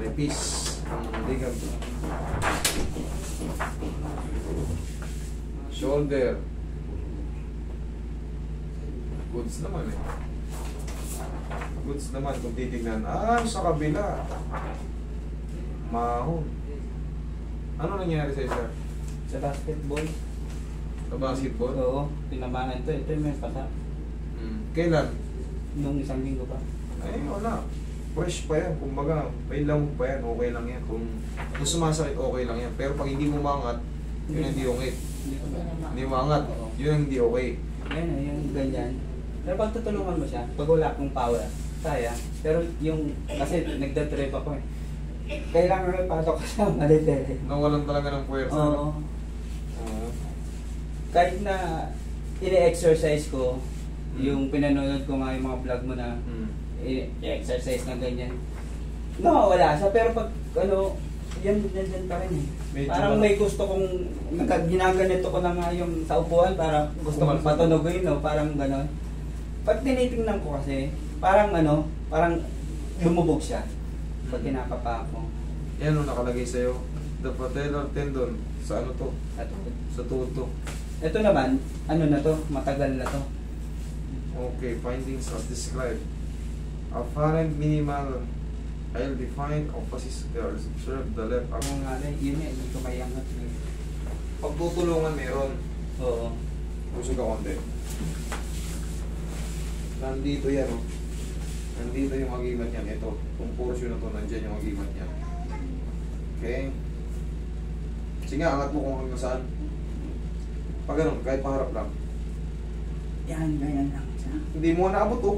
manipis ang ligament. Shoulder. Goods naman eh. Goods naman kung titignan. Ah, sa kabila. Mahon. Ano nangyari sa isa? Sa basketball. Sa basketball? Oo, tinamaan ito. Ito yung may pasa. Kailan? Nung isang linggo pa. Ay, wala. Fresh pa yan. Kumbaga, may lamog pa yan. Okay lang yan. Kung sumasakit, okay lang yan. Pero pag hindi mo mangat, yun hindi okay. Hindi mangat, yun ang hindi okay. Yan na, yung ganyan. Pero pag tutulungan mo siya, pag wala akong power, kaya. Pero yung, kasi nagda-trip ako eh. Kailangan may pasok ka sa malit eh. Nawalan talaga ng puwersa. Oo. Kahit na ine-exercise ko, yung pinanonood ko nga yung mga vlog mo na i-exercise na ganyan, nawawala siya. Pero pag ano, yan pa rin eh. Medyo Parang may gusto kong, ginaganito ko na nga yung sa upuan, para gusto kong patunogin, no? Parang gano'n. Pag tinitingnan ko kasi, parang ano, parang lumubog siya. Pag kinakapa ko. Yan o nakalagay sa'yo. The patellar tendon. Sa ano to? Sa tuhod to. Ito naman, ano na to, matagal na to. Okay, findings as described. Apparent minimal ill-defined opposite scars. Observe the left arm. Ang nga rin, yun yan, hindi ko mayangat. Pagtutulungan meron. Oo. Pusog ka konti. Nandito yan o. Nandito yung agimat niyan. Ito. Kung portion na to, nandyan yung agimat niyan. Okay. Sige, angat mo kung hanggang saan. Pag ganun, kahit paharap lang. Yan, ganyan lang siya. Hindi mo naabot o.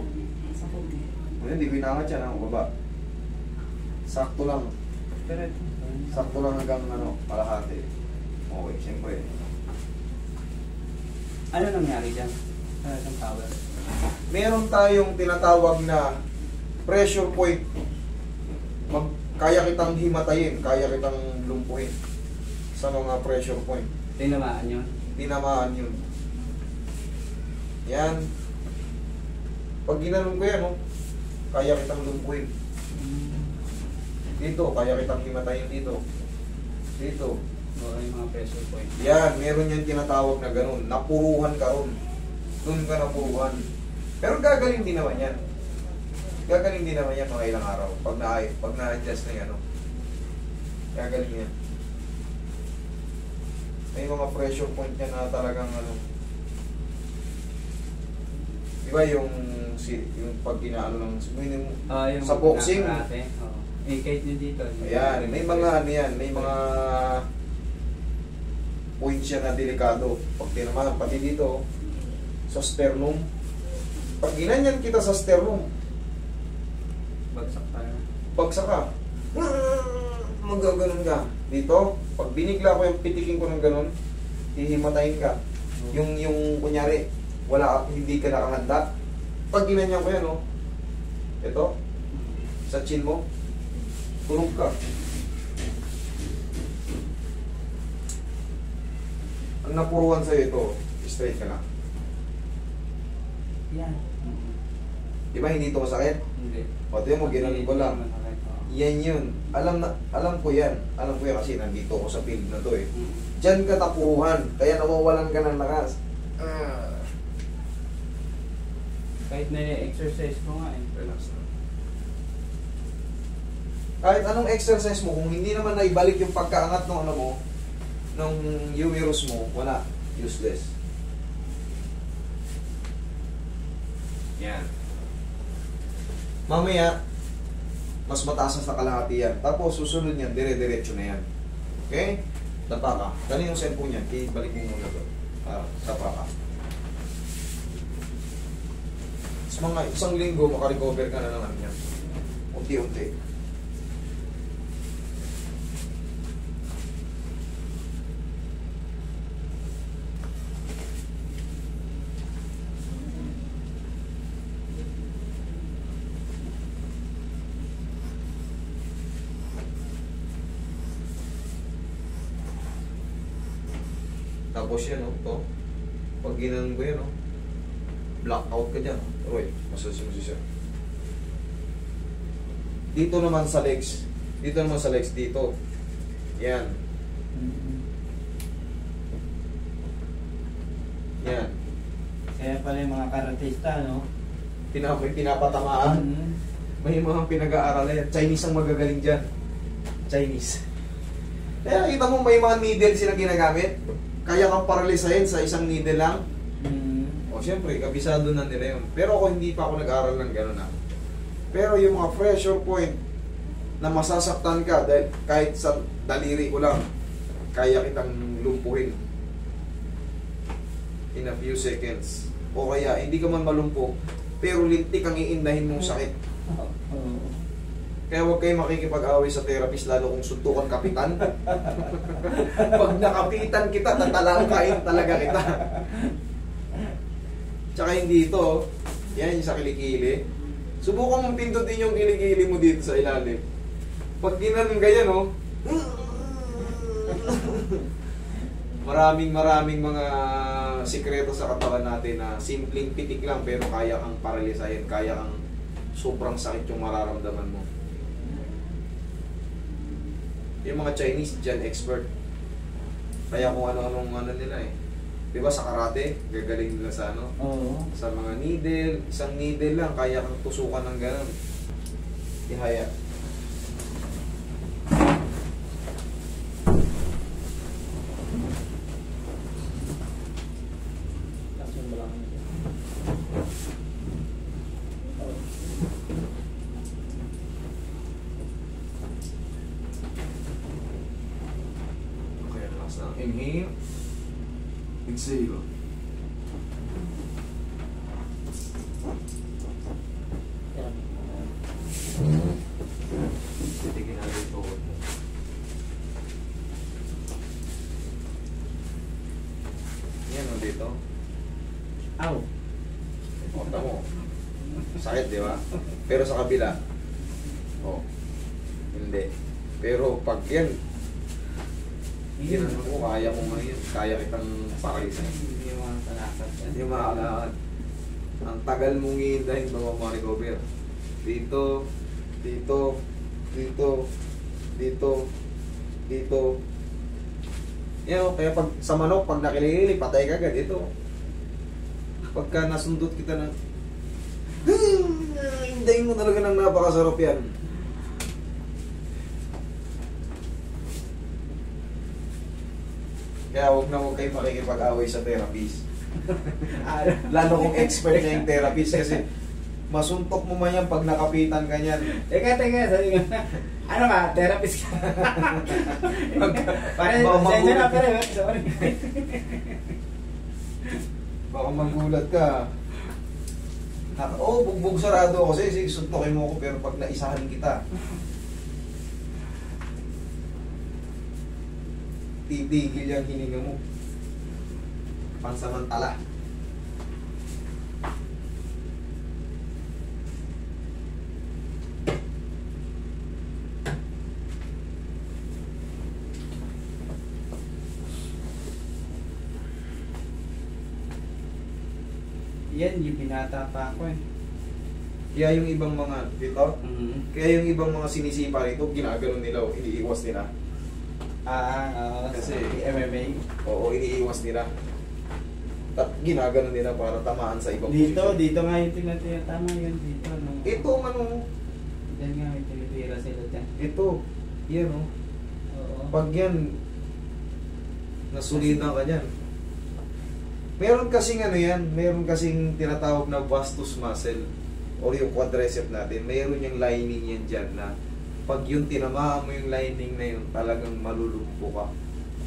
Sa puti. Hindi ko inaangat yan ang baba. Sakto lang. Pero, Sakto lang hanggang ano, kalahati. Okay, siyempre. ano nangyari dyan? Ano itong power? Meron tayong tinatawag na pressure point. Kaya kitang himatayin, kaya kitang lumpuhin sa mga pressure point. Tinamaan yun? Tinamaan yun. Yan. Pag ginanon ko yan, oh, kaya kitang lumpuhin. Dito, kaya kitang himatayin dito. Dito. Oo, yung mga pressure point. Yan, meron yan tinatawag na ganun. Napuruhan ka ron. Doon ka napuruhan. Pero gagaling din naman yan. Gagaling din naman yan mga ilang araw. Pag na-adjust na yan, ano. Gagaling yan. May mga pressure point yan na talagang ano. Diba yung pag inaano lang Yung sa boxing. Oo. Eh, kahit yun dito. Ayan, may mga ano yan, may mga points yan na delikado. Pag tinamaan, pati dito, sa sternum. Pag ginanyan kita sa sternum, Bagsak tayo. bagsak ka. Magaganon ka. Dito, pag binigla ko yung pitikin ko ng ganon, hihimatayin ka. Yung kunyari, hindi ka nakahanda. Pag ginanyan ko yan, oh, ito, sa chin mo, tulog ka. Ang napuruan sa'yo ito, straight ka na. Yan. Di ba hindi ito masakit? Hindi. O, ito mo, ginanon ko lang. Yan yun. Alam ko yan. Alam ko yan kasi nandito ako sa field na to eh. Diyan ka napuruhan, kaya nawawalan ka ng lakas. Kahit na-exercise ko nga eh. Relax na. Kahit anong exercise mo, kung hindi naman naibalik yung pagkaangat ng ano mo, ng humerus mo, wala. Useless. Yan. Mamaya, mas mataas na sa kalahati yan. Tapos susunod yan, dire-diretso na yan. Okay? Tapa ka. Ganun yung cellphone yan. Ibalik mo muna doon. Tapa ka. Sa mga isang linggo, makarecover ka na naman yan. Unti-unti. Tapos yan, oh, to. Pag ginanon ko yan, oh, blackout ka dyan. Roy, masasya mo siya. Dito naman sa legs, Dito naman sa legs dito. Yan. Yan. Kaya pala yung mga karatista, no? Pinapatamaan. May mga pinag-aaral yan. Chinese ang magagaling dyan. Chinese. Kaya kita mo may mga needle silang ginagamit. Kaya kang paralisahin sa isang needle lang. O syempre, kabisado na nila yun. Pero ako hindi pa ako nag-aaral ng gano'n na. Pero yung mga pressure point na masasaktan ka dahil kahit sa daliri ko lang, kaya kitang lumpuhin in a few seconds. O kaya, hindi ka man malumpo, pero lintik ang iindahin mong sakit. Kaya huwag kayo makikipag-away sa therapist, lalo kung suntukan kapitan. Pag nakapitan kita, tatalangkain talaga kita. Tsaka hindi ito, yan yung sa kilikili. Subukan mong pindutin yung kilikili mo dito sa ilalim. Pag ginanon ganyan, oh, maraming mga sikreto sa katawan natin na simpleng pitik lang pero kaya kang paralisahin, kaya kang sobrang sakit yung mararamdaman mo. Yung mga Chinese dyan expert. Kaya kung ano-anong nila eh. Diba sa karate, gagaling nila sa ano? Oo. Sa mga needle, isang needle lang, kaya kang tusukan ng gano'n. Ihaya. Okay, relax na. Inhale. Exhale. Titigin natin ito. Yan o dito. Ow. Punta mo. Sakit, di ba? Pero sa kabila, oh, hindi. Pero pag yan, ginano mo, kaya mo ngayon. Kaya kitang pakalisan. Hindi yung mga talakad. Hindi makakalakan. Ang tagal mong iindahin bago ma-recover. Dito, dito, dito, dito, dito. Yan o, kaya pag sa manok, pag nakilili, patay ka agad. Ito. Pagka nasundot kita ng hindahin mo talaga ng napakasarap yan. Kaya huwag na huwag kayo makikipag-away sa therapist. Lalo kung expert na yung therapist kasi masuntok mo man yan pag nakapitan ka niyan. Teka, sabi nga, ano ka, therapist ka? Parang, Baka sensya na, magulat. pero, sorry. Baka magulat ka. Bugbog sarado ako kasi sige, suntokin mo ako pero pag naisahan kita, titigil yung hininga mo. Pansamantala. Yan, yung binata pa ako eh. Kaya yung ibang mga dito, kaya yung ibang mga sinisipa rito, ginagano nila o iniiwas nila. Kasi Kasi- MMA. Oo, iniiwas nila. Ginagano nila para tamaan sa ibang Dito posisyon. nga yung tinatama yun dito. No? Ito, ano, Diyan nga yung tinitira sila dyan. ito, yan o. Oo. Pag yan, nasulitan ka dyan. Meron kasing ano yan, meron kasing tinatawag na vastus muscle or yung quadricep natin. Meron yung lining yan dyan na pag yung tinamaan mo yung lining na yun, talagang malulumpo ka.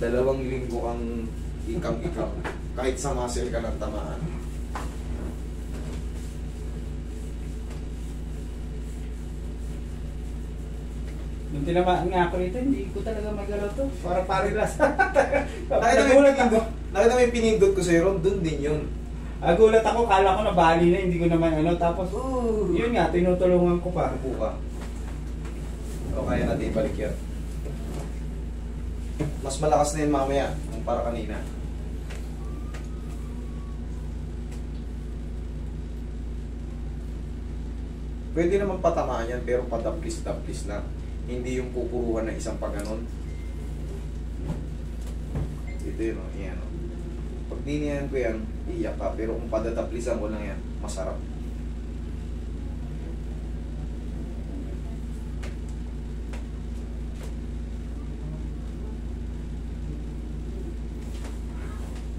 2 linggo kang ikang-ikang kahit sa muscle ka ng tamaan. Nung tinamaan nga ako rito, hindi ko talaga magalaw to. Para parilas. Nakita mo yung pinindot ko sa'yo ron, dun din yun. Gulat ako, kala ko na bali na, hindi ko naman ano. Tapos, yun nga, tinutulungan ko pa. Upo ka. O kaya natin ibalik yan. Mas malakas na yun mamaya, kung para kanina. Pwede naman patamaan yan, pero padaplis-daplis na. Hindi yung pupuruhan na isang pagganon. Ito yun, oh. Yan, oh. Pag dinihan ko yan, iyak ka. Pero kung padataplisan ko lang yan, masarap.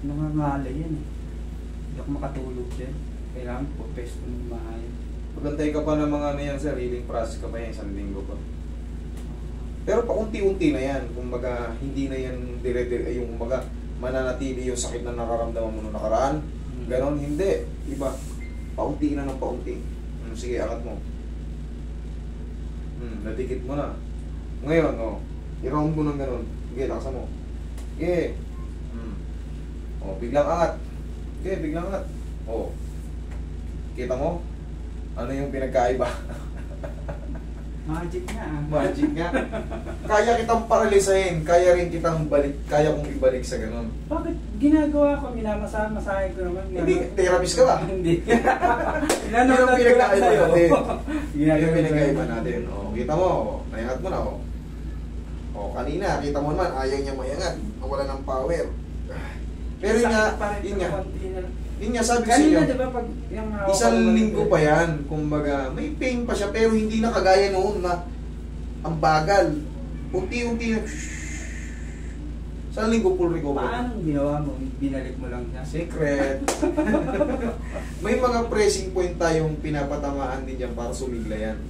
Nangangalay yan eh. Hindi ako makatulog din. Kailangan po pesto ng maayos. Magantay ka pa ng mga ano yan, sir. Healing process ka pa yan, 1 linggo pa. Pero paunti-unti na yan. Kumbaga, hindi na yan dire-dire, yung kumbaga, mananatili yung sakit na nararamdaman mo nung nakaraan. Ganon, hindi. Iba. Paunti na ng paunti. Sige, angat mo. Nadikit mo na. Ngayon, oh, i-round mo ng ganon. Sige, lakasan mo. Sige. Oh, biglang angat. Sige, biglang angat. Oh. Kita mo? Ano yung pinagkaiba? Magic nga. Magic nga. Kaya kitang paralisahin, kaya rin kitang balik, kaya kong ibalik sa ganun. Bakit ginagawa ko, minamasahe ko naman. Hindi, therapist ka ba? Hindi. Yun ang pinagkaiba natin. Yun Ginagawa ang pinagkaiba natin. O, kita mo, nayangat mo na. O, kanina, kita mo naman, ayaw niya mayangat. Nawala ng power. Pero yun nga, sabi ko sa inyo, kanina diba pag yung isang linggo pa yan, kumbaga, may pain pa siya, pero hindi na kagaya noon na ang bagal. Unti-unti na, isang linggo full recovery. Paano ginawa mo? Binalik mo lang siya? Secret. May mga pressing point tayong pinapatamaan din dyan para sumigla yan.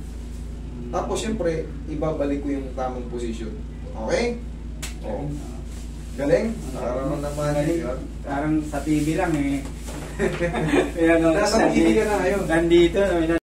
Tapos syempre, ibabalik ko yung tamang posisyon. Okay? Oo. Galing? Parang naman yun. Parang sa TV lang eh. Kaya, no, Nasa TV ka na ngayon. Nandito.